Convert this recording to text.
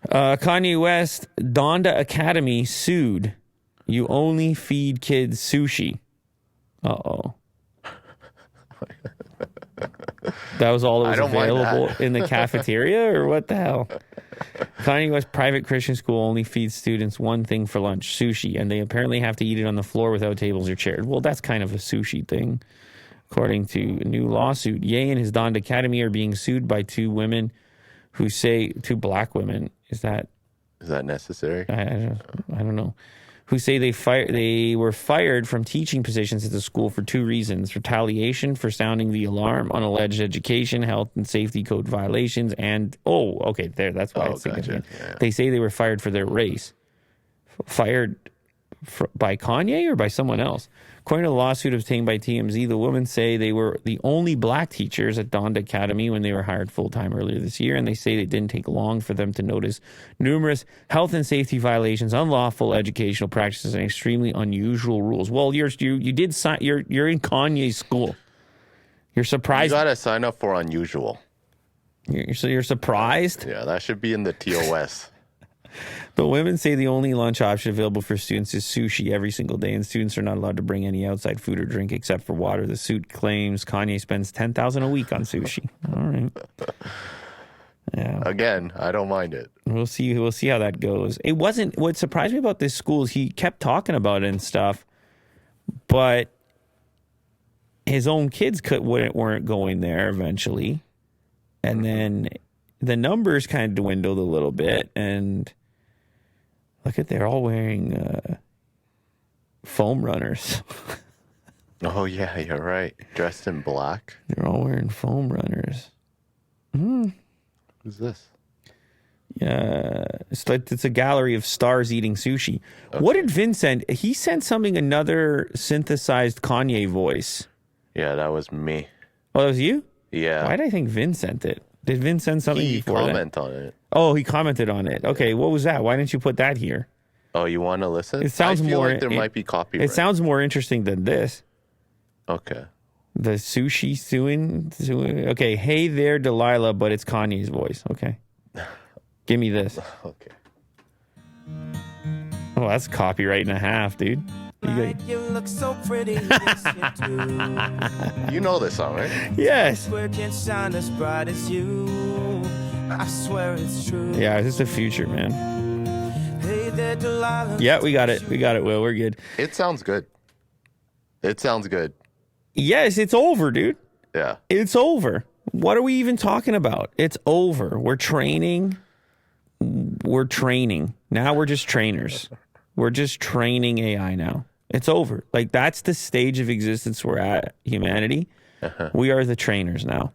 Kanye West, Donda Academy sued. You only feed kids sushi. Uh-oh. That was all that was available in the cafeteria, or what the hell? Kanye West private Christian school only feeds students one thing for lunch, sushi, and they apparently have to eat it on the floor without tables or chairs. Well, that's kind of a sushi thing, according to a new lawsuit. Ye and his Donda Academy are being sued by two black women. Is that necessary? I don't know. Who say they were fired from teaching positions at the school for two reasons: retaliation for sounding the alarm on alleged education, health, and safety code violations, and that's why it's significant. Gotcha. Yeah. They say they were fired for their race. Fired by Kanye or by someone else? According to the lawsuit obtained by TMZ, the women say they were the only black teachers at Donda Academy when they were hired full-time earlier this year, and they say it didn't take long for them to notice numerous health and safety violations, unlawful educational practices, and extremely unusual rules. Well, you're in Kanye's school. You're surprised. You got to sign up for unusual. So you're surprised? Yeah, that should be in the TOS. The women say the only lunch option available for students is sushi every single day, and students are not allowed to bring any outside food or drink except for water. The suit claims Kanye spends $10,000 a week on sushi. All right. Yeah. Again, I don't mind it. We'll see how that goes. It wasn't what surprised me about this school is he kept talking about it and stuff, but his own kids weren't going there eventually, and then the numbers kind of dwindled a little bit, and look at they're all wearing foam runners. Oh yeah, you're right. Dressed in black. They're all wearing foam runners. Who's this? Yeah, it's a gallery of stars eating sushi. Okay. What did Vin send? He sent something, another synthesized Kanye voice. Yeah, that was me. Oh, that was you? Yeah. Why did I think Vin sent it? Did Vin send something before that? He commented on it. Oh, he commented on it. Okay, what was that? Why didn't you put that here? Oh, you want to listen? It sounds I feel like there might be copyright. It sounds more interesting than this. Okay. The sushi suing. Okay, hey there, Delilah, but it's Kanye's voice. Okay. Give me this. Okay. Oh, that's copyright and a half, dude. You look so pretty. You know this song, right? Yes. Can't shine as bright as you. I swear it's true. Yeah, this is the future, man. Hey there, Delilah. Yeah, we got it. We got it, Will. We're good. It sounds good. Yes, it's over, dude. Yeah. It's over. What are we even talking about? It's over. We're training. Now we're just trainers. We're just training AI now. It's over. Like, that's the stage of existence we're at, humanity. We are the trainers now.